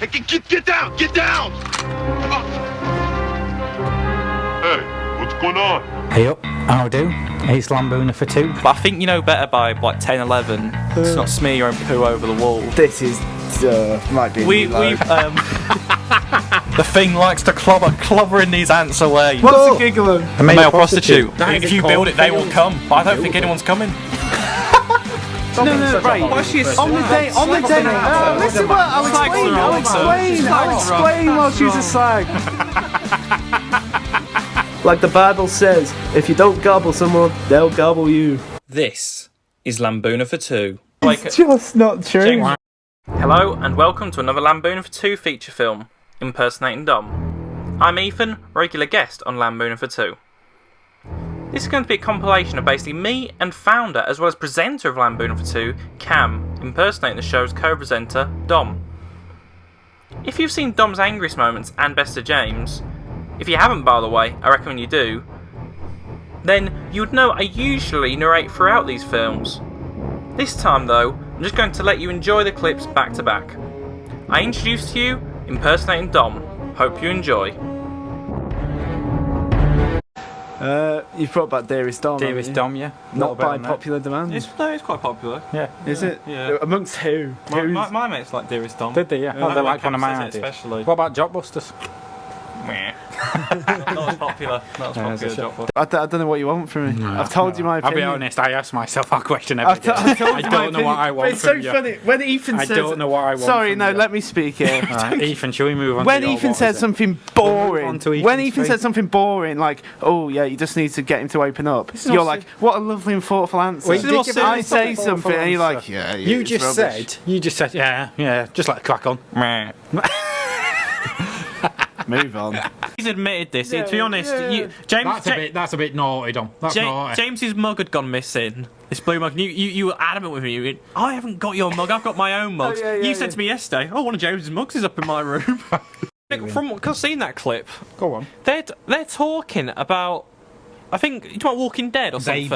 Hey, get down! Get down! Hey, what's going on? Hey up, how do? It's Lambooner for two. But I think you know better by like 10, 11 to not smear your own poo over the wall. This is might be. We've the thing likes to clobbering these ants away. What's a gigolo? A male prostitute. If you build it, they will come. But I don't think anyone's coming. No, right. On the day. Listen, what I'll explain while she's a slag. Like the Bible says, if you don't gobble someone, they'll gobble you. This is Lambooner for two. It's just not true. Hello and welcome to another Lambooner for two feature film, Impersonating Dom. I'm Ethan, regular guest on Lambooner for two. This is going to be a compilation of basically me and founder as well as presenter of Lambooner for two, Cam, impersonating the show's co-presenter, Dom. If you've seen Dom's angriest moments and Best of James, if you haven't by the way, I recommend you do, then you would know I usually narrate throughout these films. This time though, I'm just going to let you enjoy the clips back to back. I introduce to you Impersonating Dom. Hope you enjoy. You've brought back Dearest Dom. Dearest Dom, yeah. Not by popular demand. It's quite popular. Yeah. Is it? Yeah. Amongst who? My mates like Dearest Dom. Did they? Yeah. Oh, they like one of my ideas. Especially. What about Jockbusters? Not as popular. Not as popular. I don't know what you want from me. I've told you my I'll opinion. be honest, I ask myself that question every day. I've told I you my don't know what opinion. I want It's so from you. funny. When Ethan says... I don't know what I want Sorry, from no, you. let me speak here. Right, Ethan, shall we move on When to your Ethan what said is it? something Move boring, on to when Ethan's Ethan thing. said something boring, like, oh yeah, you just need to get him to open up, not you're like, what a lovely and thoughtful answer. Well, you did give I a say thoughtful something and you're like, answer. yeah, You it's just rubbish. said, yeah, just let it crack on. Move on. He's admitted this. To be honest, James. That's a bit naughty, Dom. That's naughty. James's mug had gone missing. This blue mug. You were adamant with me. You went, I haven't got your mug. I've got my own mugs. You said to me yesterday, "Oh, one of James's mugs is up in my room." From because I've seen that clip. Go on. They're talking about. I think you're talking about Walking Dead or something.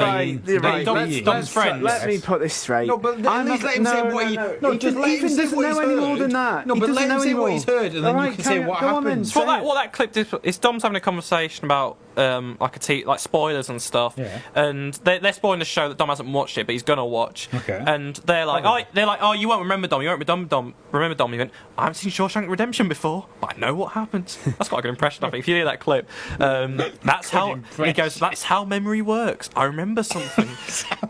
Dom's friends. Let me put this straight. No, but at least let him say what he... No, just let him say doesn't what know he's any heard. more than that. No, but let him say what he's heard, and then you Alright, can say what go on then, happens. say What that clip is Dom's having a conversation about like spoilers and stuff, Yeah. and they're spoiling the show that Dom hasn't watched it, but he's gonna watch. Okay. And they're like, oh, you won't remember Dom. You won't remember Dom. You went, I haven't seen Shawshank Redemption before, but I know what happens. That's quite a good impression. I think if you hear that clip, that's how he goes. That's how memory works. I remember something.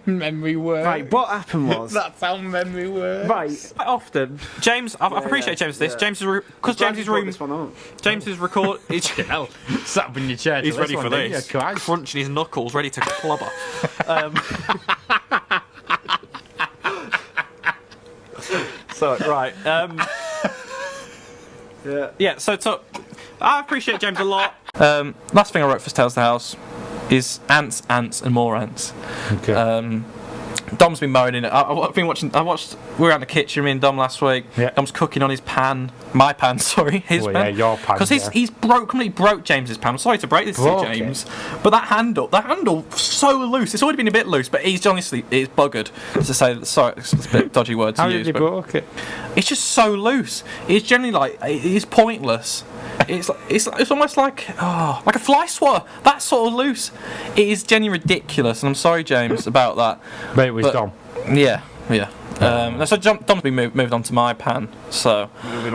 Memory works. Right, what happened was... That's how memory works. Right. Quite often, James, I appreciate James for this. James is because James's room. James is record. Hell, sat up in your chair. He's ready for this. Crunching his knuckles, ready to clobber. So right. Yeah. So I appreciate James a lot. Last thing I wrote for Tales of the House is ants, and more ants. Okay. Dom's been moaning. I've been watching. We were out in the kitchen, me and Dom last week. Yeah. Dom's cooking on his pan. My pan, sorry, his Well, pan. yeah, your pan, Because yeah. he's completely broke James's pan. I'm sorry to break this to you, Broke it? James, but that handle so loose. It's already been a bit loose, but it's honestly it's buggered. To say sorry, it's a bit dodgy word to How use. did you but broke it? it's just so loose. It's generally like it's pointless. It's almost like a fly swatter. That sort of loose. It is genuinely ridiculous, and I'm sorry, James, about that. But it was Dom. Yeah. So Dom's been moved on to my pan, so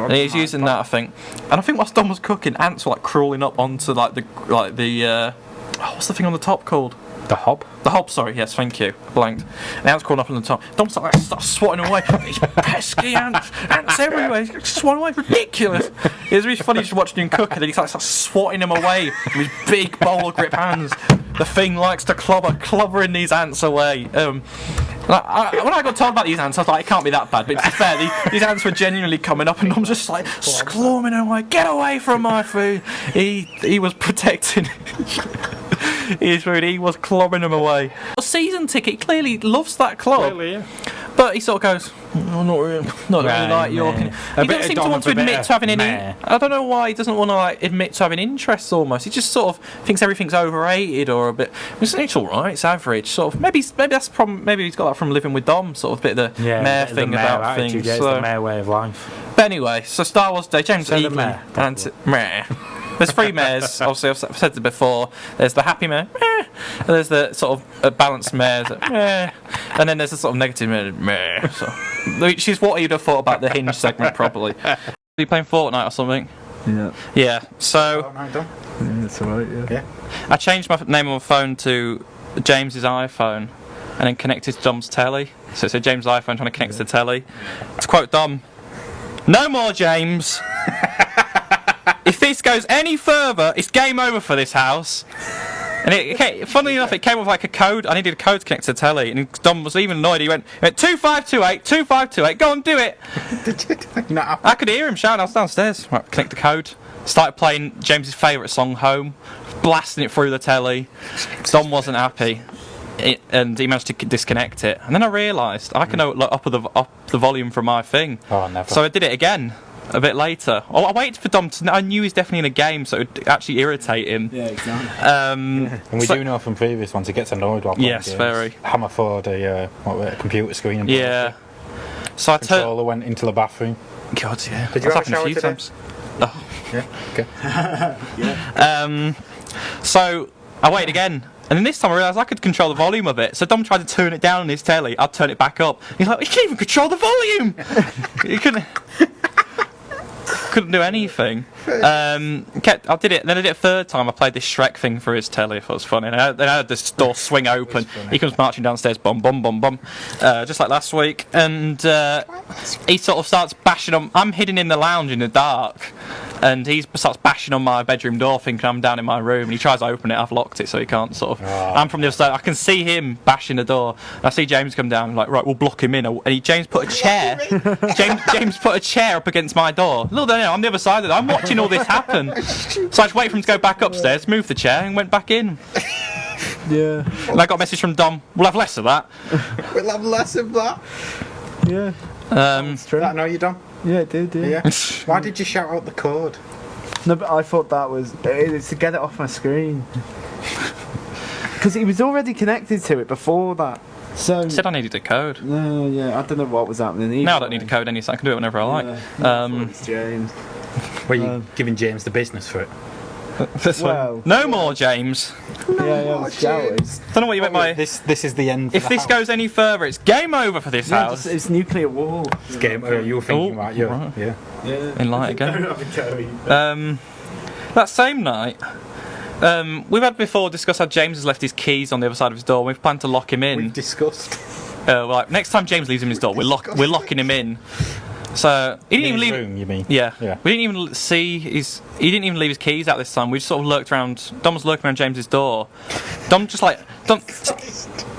he's using that, I think. And I think whilst Dom was cooking, ants were like crawling up onto the what's the thing on the top called? The hob? The hob, sorry, yes, thank you. Blanked. And the ants crawling up on the top. Dom starts swatting away. These pesky ants everywhere. He's swatting away, ridiculous. It was really funny just watching him cook, and then he starts swatting them away with his big bowl grip hands. The thing likes to clobbering these ants away. When I got told about these ants, I was like, it can't be that bad. But to be fair, these ants were genuinely coming up, and Dom's just like squirming away. Get away from my food. He was protecting. He was rude. He was clobbering them away. A season ticket. Clearly loves that club. Clearly, yeah. But he sort of goes, "I'm not really like York." He doesn't seem to want to admit to having any. I don't know why he doesn't want to like admit to having interests. Almost, he just sort of thinks everything's overrated or a bit. It's all right. It's average. Sort of. Maybe that's the problem. Maybe he's got that from living with Dom. Sort of a bit of the mayor thing about things. Yeah, it's the mayor way of life. But anyway, so Star Wars Day, James Eagley and meh. There's 3 mayors, obviously I've said it before. There's the happy mayor, meh, and there's the sort of balanced mayor, meh, and then there's the sort of negative mayor, meh. So, which is what you'd have thought about the Hinge segment probably. Are you playing Fortnite or something? Yeah. Yeah, so... Fortnite, Dom? Yeah, that's alright, yeah. I changed my name on my phone to James's iPhone and then connected to Dom's telly. So it said James' iPhone trying to connect to the telly. To quote Dom, "No more James! If this goes any further, it's game over for this house." And funnily enough, it came with like a code. I needed a code to connect to the telly, and Dom was even annoyed. He went 2528, 2528. Go on, do it. I could hear him shouting. I was downstairs. Right, connect the code. Started playing James's favourite song, "Home," blasting it through the telly. Dom wasn't happy, and he managed to disconnect it. And then I realised I can up the volume from my thing. Oh, never. So I did it again. A bit later. Oh, I waited for Dom to. I knew he's definitely in a game, so it would actually irritate him. Yeah, exactly. And we do know from previous ones he gets annoyed while playing games. Very. Hammer forward a computer screen. And yeah. So I controller went into the bathroom. God, yeah. Did you have a happened shower a few today? times. Oh. Yeah. Okay. Yeah. So I waited again. And then this time I realised I could control the volume of it. So Dom tried to turn it down on his telly. I'd turn it back up. He's like, "You can't even control the volume!" He couldn't do anything. I did it. Then I did it a 3rd time. I played this Shrek thing for his telly. If it was funny. And then I had this door swing open. He comes marching downstairs, bum bum bum bum, just like last week. And he sort of starts bashing on. I'm hidden in the lounge in the dark, and he starts bashing on my bedroom door, thinking I'm down in my room. And he tries to open it. I've locked it, so he can't sort of. I'm from the other side. I can see him bashing the door. And I see James come down. I'm like, right, we'll block him in. And James put a chair. James put a chair up against my door. Little do I know, I'm the other side of it. I'm watching all this happen. So I just waited for him to go back upstairs, moved the chair, and went back in. Yeah. And I got a message from Dom. We'll have less of that. We'll have less of that. Yeah. Did that annoy you, Dom? Yeah, it did, yeah. Why did you shout out the code? No, but I thought that was to get it off my screen. Because he was already connected to it before that. So I said I needed a code. No, yeah, I don't know what was happening. Now I don't need a code any so I can do it whenever I like. It's James. Were you giving James the business for it? Well, no more, James. Yeah, it's James. Don't know what you meant by this is the end. If this goes any further, it's game over for this house. It's nuclear war. It's game. You were thinking right? Yeah. In light again. That same night. We've had before discussed how James has left his keys on the other side of his door. And we've planned to lock him in. We've discussed. Like next time James leaves him his door, we're locking him in. So he didn't even leave. Room, you mean? Yeah. We didn't even see his. He didn't even leave his keys out this time. We just sort of lurked around. Dom was lurking around James's door. Dom just like Dom.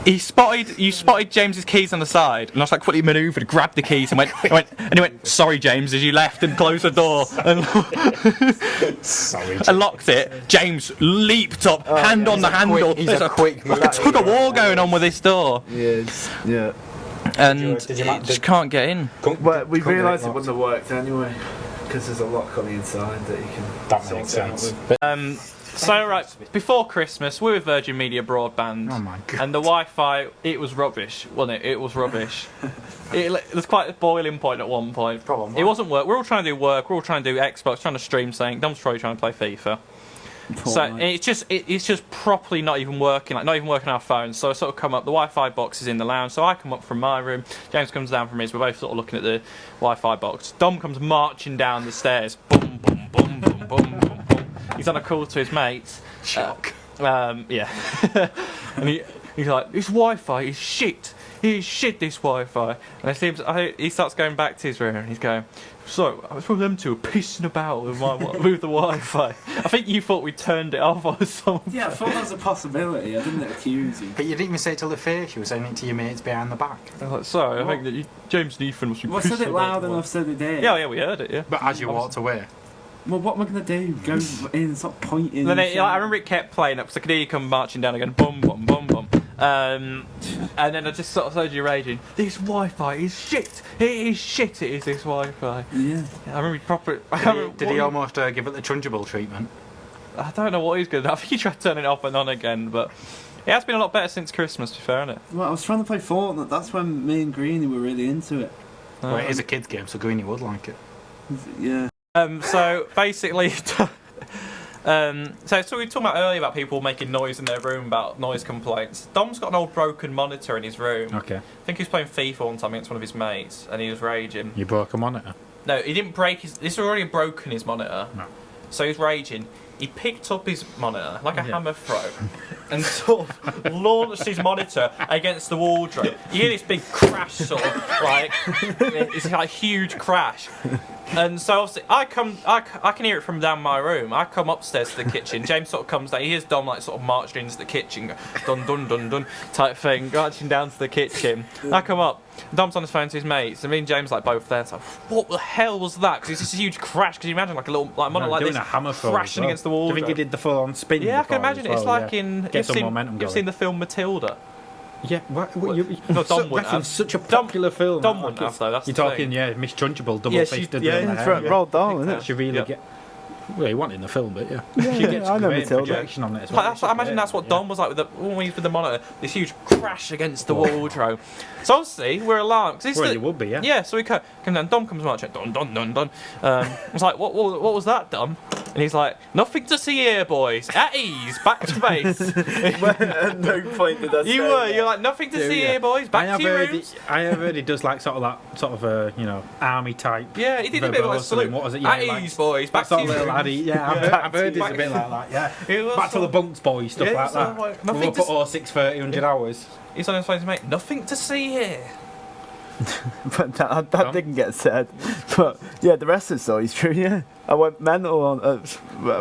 You spotted James's keys on the side, and I was like quickly manoeuvred, grabbed the keys, and he went, "Sorry, James," as you left and closed the door and, and locked it. James leaped up, hand on the handle. He's a quick move. Like a tug of war going on with this door. Yes. Yeah. And just can't get in. But we realised it wouldn't have worked anyway, because there's a lock on the inside that you can. That makes sense. So right before Christmas, we were with Virgin Media Broadband, Oh my God. and the Wi-Fi, it was rubbish, wasn't it? It was rubbish. It was quite a boiling point at one point. Problem. It wasn't work. We're all trying to do work. We're all trying to do Xbox, trying to stream something. Dom's probably trying to play FIFA. So it's just properly not even working, like not even working on our phones. So I sort of come up, the Wi-Fi box is in the lounge, so I come up from my room, James comes down from his, we're both sort of looking at the Wi-Fi box. Dom comes marching down the stairs, boom, boom, boom, boom, boom, boom, boom. He's on a call to his mates. Shock. Yeah. And he's like, "This Wi-Fi is shit. He's shit, this Wi-Fi." And he starts going back to his room and he's going, "So, I was from them two pissing about with the Wi-Fi." I think you thought we turned it off or something. Yeah, I thought that was a possibility. I didn't accuse you. But you didn't even say it to the face. You were saying it to your mates behind the back. I was like, "Sorry, I think that James and Ethan must be Well, I pissing said it about loud the enough so they did. Yeah, we heard it, yeah. But as you walked away. Well, what am I going to do? Go in and start pointing? And then I remember it kept playing up, so I could hear you come marching down again, boom, boom, boom, boom. And then I just sort of heard you raging, this Wi-Fi is shit! It is shit, it is this Wi-Fi. Yeah. I remember proper... Did he almost give it the Trunchbull treatment? I don't know what he's going to do. I think he tried turning it off and on again, but it has been a lot better since Christmas, to be fair, isn't it? Well, I was trying to play Fortnite. That's when me and Greenie were really into it. Well, it is a kids' game, so Greenie would like it. Yeah. So basically, so we were talking about earlier about people making noise in their room about noise complaints. Dom's got an old broken monitor in his room. Okay. I think he was playing FIFA one time against one of his mates, and he was raging. You broke a monitor? No, he didn't break his. This was already broken his monitor. No. So he was raging. He picked up his monitor like a hammer throw and sort of launched his monitor against the wardrobe. You hear this big crash, sort of like it's like a huge crash. And so obviously I can hear it from down my room. I come upstairs to the kitchen. James sort of comes down. He hears Dom like sort of marching into the kitchen, go, dun dun dun dun type thing, marching down to the kitchen. I come up. Dom's on his phone to his mates, and me and James like both there. It's like, what the hell was that? Because it's just a huge crash. Because you imagine like a little like monitor like doing this a hammer throw crashing against the wall. Do you think he did the full-on spin? Yeah, I can before imagine as it. It's well, like yeah. in Get some momentum you've going. seen the film Matilda. Yeah, what No, Dom wouldn't have. Such a popular film. Dom wouldn't have though. That's You're the talking, thing. yeah, Miss Trunchbull, double Yeah, faced. yeah, It's Roald Dahl, isn't it? She really Yeah. get. Well, he wasn't in the film, but yeah. Yeah, She gets I know great Matilda. projection on it as well. Like, I imagine that's what Dom was like with the monitor. This huge crash against the wardrobe. So obviously we're alarmed. 'Cause Well, you would be, yeah. Yeah, so we come down. Dom comes marching. Dun dun dun dun. I was like, what was that, Dom? And he's like, nothing to see here, boys. At ease, back to base. At no point did I say You're like, nothing to see here, boys. Back to your rooms. I have heard he does like sort of that sort of army type. Yeah, he did a bit like verbosely. salute. What was it? Yeah, At like, ease, boys. Back that to sort of your little rooms. laddie. Yeah, I've heard he's a bit like that. Yeah. It was Back to the bunks, boys. Stuff Yeah, like so that. like, We're nothing up to at 0630, 100 hours. He's on his phone to mate. Nothing to see here. But that didn't get said. But yeah, the rest of the story's true. Yeah, I went mental on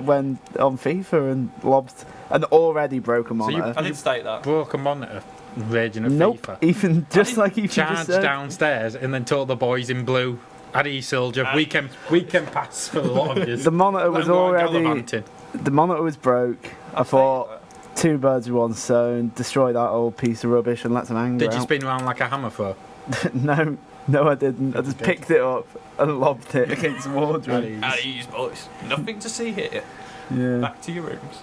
when on FIFA and lobbed an already broken monitor. I did state that. Broke a monitor, raging at Nope, FIFA. even just like you just Charged said. downstairs and then told the boys in blue, Addy soldier, we can pass for a lot of years. The monitor was already. gallivanting. The monitor was broke. I thought two birds with one stone. Destroy that old piece of rubbish and let some anger Did you out. spin around like a hammer for? No, I didn't. I just picked it up and lobbed it against the wardrobe. At ease, boys. Nothing to see here. Yeah. Back to your rooms.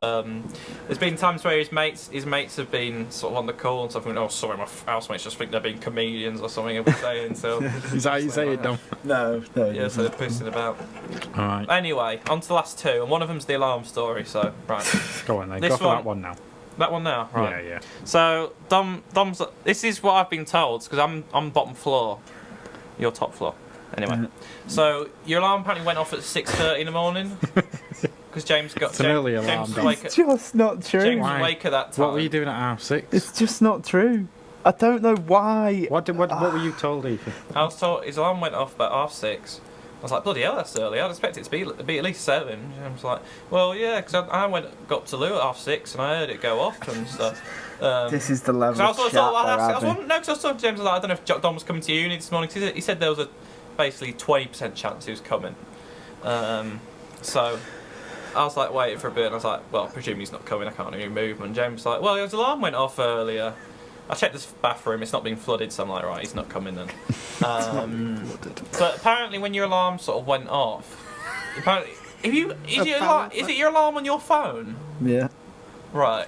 There's been times where his mates have been sort of on the call and stuff, going, "Oh, sorry, my housemates just think they're being comedians or something." He'll be saying so. Is that how you say it, Dom? No. Yeah, so they're pissing about. All right, Anyway, on to the last two, and one of them's the alarm story. So right, go on then. This Go for one- that one now. that one now. Right. Yeah. So Dom's. This is what I've been told because I'm bottom floor, you're top floor. Anyway, so your alarm apparently went off at 6:30 in the morning because James got. It's an early alarm, James was Dom. awake It's at, just not true. James was Why? awake at that time. What were you doing at half 6? It's just not true. I don't know why. What were you told, Ethan? I was told his alarm went off about 6:30. I was like, bloody hell, that's early. I'd expect it to be at least 7. And I was like, well, yeah, because I got up to Lou at 6:30 and I heard it go off and stuff. This is the level I of was chat talking they're having. to James, like, I don't know if Dom was coming to uni this morning. 'Cause he said there was a basically 20% chance he was coming. So I was like waiting for a bit, and I was like, well, I presume he's not coming. I can't hear movement. James was like, well, his alarm went off earlier. I checked this bathroom; it's not been flooded. So I'm like, right, he's not coming then. But apparently, when your alarm sort of went off, apparently, is it your alarm on your phone? Yeah. Right.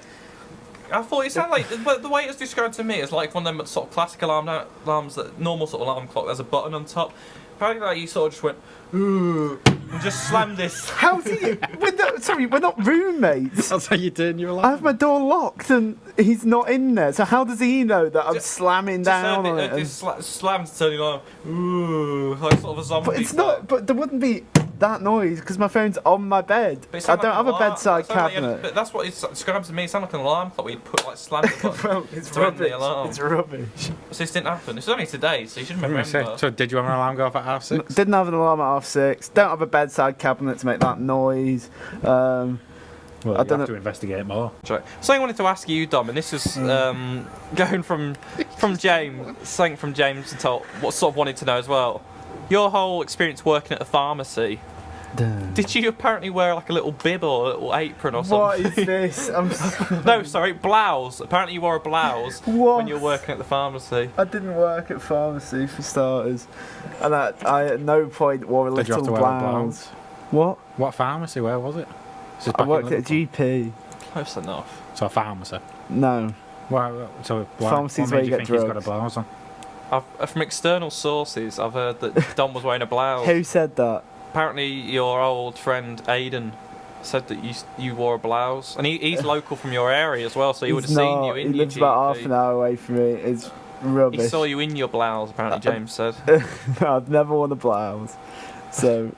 I thought it sounded like, but the way it was described to me is like one of them sort of classic alarms that normal sort of alarm clock. There's a button on top. Apparently, like you sort of just went, ooh, and just slammed this. How's he? Sorry, we're not roommates. That's how you turn your I alarm. have my door locked and he's not in there. So how does he know that I'm Just- slamming down on it? and- Just slammed turning on. Ooh, like sort of a zombie. But it's not. But there wouldn't be that noise because my phone's on my bed. But it I sounded don't like have an a alarm- bedside it sounded like you had- cabinet. But that's what it's described to me. It sounded like an alarm clock where you put like slam the button. Well, it's to end rubbish. the alarm. It's rubbish. So this didn't happen. This was only today, so you shouldn't I was gonna remember. say, so did you have an alarm go off at half 6? Didn't have an alarm at 6:30. Don't have a bedside cabinet to make that noise. Well, I you don't have know. to investigate more. Right. Something I wanted to ask you, Dom, and this was going from James. Something from James and told what sort of wanted to know as well. Your whole experience working at a pharmacy. Did you apparently wear like a little bib or a little apron or What something? is this? No, sorry, blouse. Apparently you wore a blouse What? when you were working at the pharmacy. I didn't work at pharmacy for starters, and I at no point wore a Did you have little to wear a blouse. blouse? What? What pharmacy? Where was it? This is I back in worked at a Liverpool. GP. Close enough. So a pharmacy. No. So why, Pharmacy's what where made you think get he's got a drugs. blouse on? From external sources, I've heard that Dom was wearing a blouse. Who said that? Apparently, your old friend Aidan said that you wore a blouse, and he's local from your area as well, so he would have He's seen not. you in He your lives about GP. half an hour away from me. It's rubbish. He saw you in your blouse. Apparently, James said. I've never worn a blouse, so.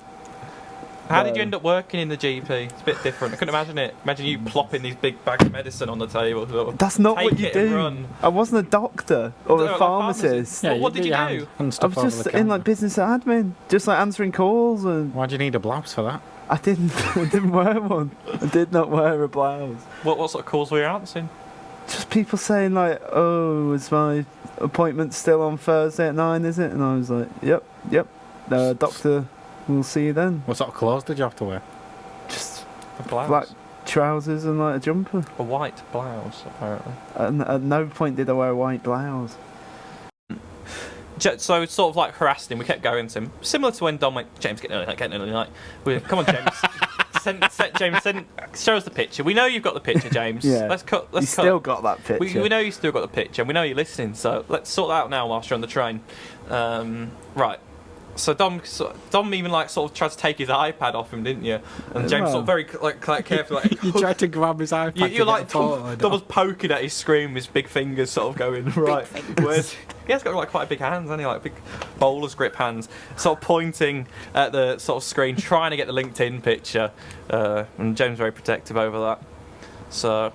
How did you end up working in the GP? It's a bit different. I couldn't imagine it. Imagine you plopping these big bags of medicine on the table. Sort of, That's not take what you it and do. run. I wasn't a doctor or Like a a pharmacist. Well, what did you do? And I stuff was over just the in counter. like business admin, just like answering calls, and Why do you need a blouse for that? I didn't wear one. I did not wear a blouse. What sort of calls were you answering? Just people saying like, "Oh, is my appointment still on Thursday at 9? Is it?" And I was like, "Yep. Doctor, we'll see you then." What sort of clothes did you have to wear? Just A blouse. black trousers and like a jumper. A white blouse, apparently. And at no point did I wear a white blouse. So it's sort of like harassed him. We kept going to him, similar to when Dom went, "James, get early night." Come on, James. Show us the picture. We know you've got the picture, James. Yeah. Let's cut. You still got that picture. We know you still got the picture, and we know you're listening. So let's sort that out now whilst you're on the train. Right. So Dom even like sort of tried to take his iPad off him, didn't you? And James sort of very like carefully like You tried to grab his iPad. you're like Dom was poking at his screen with his big fingers, sort of going right. He has got like quite big hands, hasn't he? Like big bowler's grip hands, sort of pointing at the sort of screen, trying to get the LinkedIn picture. And James very protective over that. So.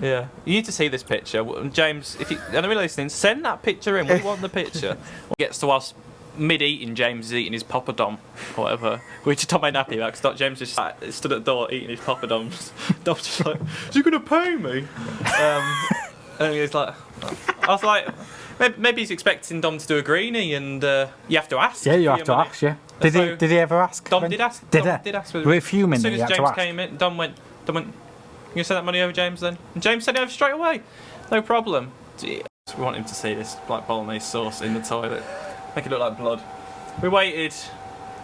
Yeah, you need to see this picture, James. If you're really listening, send that picture in. We want the picture. Gets to us mid-eating. James is eating his poppadom, or whatever, which Tom ain't happy about because James just stood at the door eating his poppadoms. Dom's just like, "Is you gonna pay me?" And he's like, I was like, maybe he's expecting Dom to do a greenie, and you have to ask. Yeah, you for have your to money. ask. Yeah. So Did he ever ask? Dom did ask. Did Dom he? did ask. Were you fuming As soon that you as had to James ask? came in, Dom went, "You gonna send that money over, James?" Then and James sent it over straight away. No problem. We want him to see this like bolognese sauce in the toilet, make it look like blood. We waited.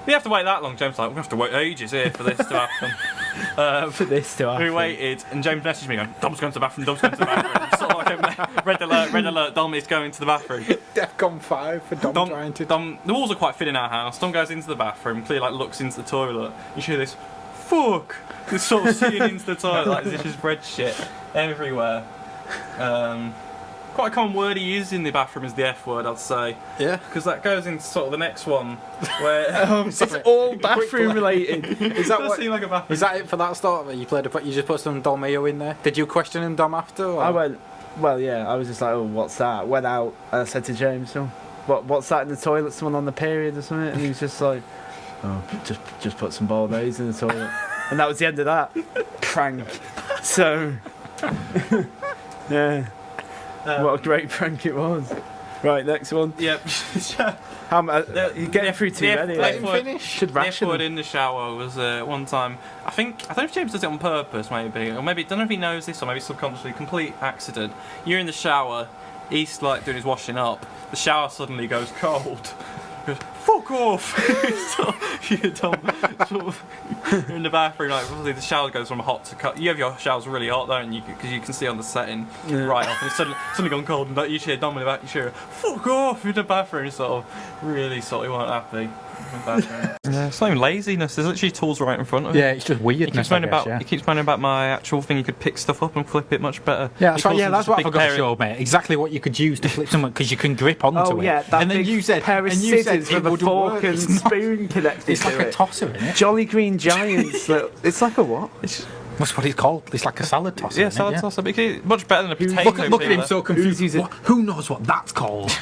We have to wait that long. James was like, "We have to wait ages here for this to happen." For this to happen. We waited, and James messaged me going, "Dom's going to the bathroom. Dom's going to the bathroom." Sort of like a red alert. Dom is going to the bathroom. Defcon 5 for Dom trying to. Dom, the walls are quite thin in our house. Dom goes into the bathroom, clearly like looks into the toilet. You hear this, "Fuck!" Just sort of seeing into the toilet like as if there's red shit everywhere. Quite a common word he uses in the bathroom is the F word, I'd say. Yeah. Because that goes into sort of the next one, where It's all bathroom related. Is that does what? seem like a bathroom. Is that it for that start? You played you just put some Domeo in there. Did you question him, Dom, after? Or? I went, well, yeah, I was just like, "Oh, what's that?" Went out and I said to James, "Oh, what's that in the toilet? Someone on the period or something?" And he was just like, "Oh, just put some bolognese in the toilet." And that was the end of that prank. So, yeah, what a great prank it was. Right, next one. Yep. You're getting through too many. Let him finish. Should The ration F-word them. in the shower was one time. I don't know if James does it on purpose, maybe, or maybe I don't know if he knows this, or maybe subconsciously. Complete accident. You're in the shower. He's like doing his washing up. The shower suddenly goes cold. He goes, "Fuck off!" You're in the bathroom. Like obviously the shower goes from hot to cold. You have your showers really hot, don't you? Because you can see on the setting right off. And it's suddenly gone cold, and you hear Dom in the back. You hear, "Fuck off!" in the bathroom. Sort of really sort of weren't happy. Yeah, it's not even laziness. There's literally tools right in front of you. Yeah, it's just weirdness. He keeps moaning about my actual thing. You could pick stuff up and flip it much better. Yeah, that's He right. calls Yeah, it that's just a what I big forgot pair to of- show, mate. Exactly what you could use to flip someone because you can grip onto Oh it. yeah, that and then big you said, pair of and you said scissors it with a wouldn't fork work. and It's not- spoon connected It's to like it. a tosser, isn't it? Jolly Green Giants. It's like a what? That's what it's called. It's like a salad tosser. Yeah, isn't salad it? tosser. But much better than a potato. Look at him peeler. so confused. Who's using- Who knows what that's called?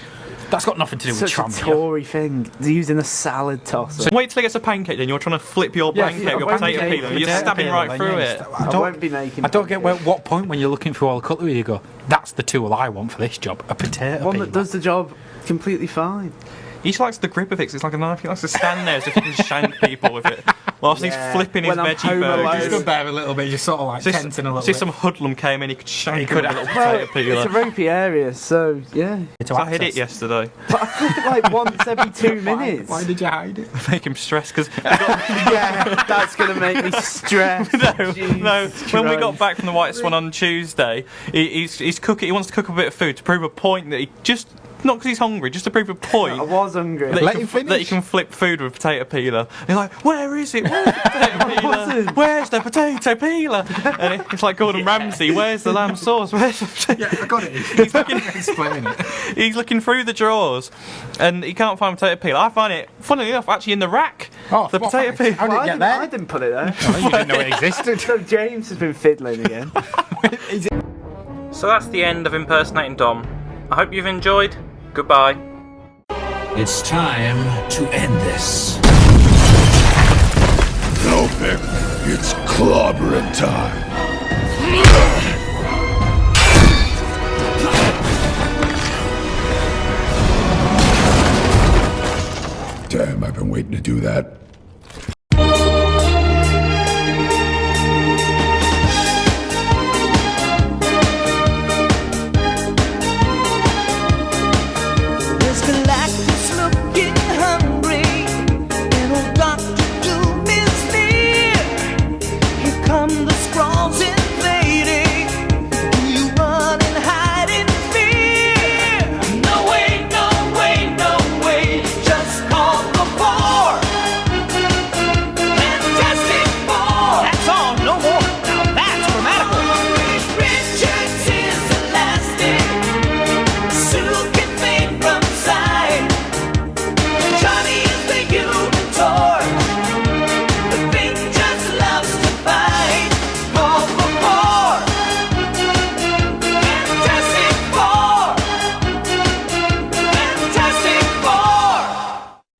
That's got nothing to do with Such a tramping. Tory thing. They're using a salad tosser. Wait till it gets a pancake, then you're trying to flip your Yeah, pancake, yeah, your pancake, potato peeler. You're potato stabbing peeler, right then, through yeah, it. I won't be making. I don't get what point when you're looking through all the cutlery you go, that's the tool I want for this job, a potato one peeler. that does the job completely fine. He just likes the grip of it. 'Cause it's like a knife. He likes to stand there as if he can shank people with it. whilst he's flipping his When I'm veggie home burgers. alone. Just stood there a little bit, just sort of like tensing a little See, bit. some hoodlum came in, he could shank He him could with a little Well, potato peeler. it's a ropey area, so yeah. To I hid it access. yesterday. But I flip it like once every 2 minutes. Why did you hide it? Make him stress because Yeah, that's gonna make me stress. no. When we got Christ. back from the White Swan on Tuesday, he's cooking. He wants to cook a bit of food to prove a point that he just not because he's hungry, just to prove a point. I was hungry. That he can flip food with a potato peeler. And he's like, where is it? Where's the potato peeler? wasn't. Where's the potato peeler? And it's like Gordon Ramsay, where's the lamb sauce? Where's the potato? Yeah, I got it. He's looking, Explain it. he's looking through the drawers and he can't find potato peeler. I find it, funnily enough, actually in the rack. Oh, the what potato fact? How peeler. did it get there? I didn't put it there. Oh, you didn't know it existed. So James has been fiddling again. So that's the end of Impersonating Dom. I hope you've enjoyed. Goodbye. It's time to end this. No, Vic. It's clobbering time. Damn, I've been waiting to do that.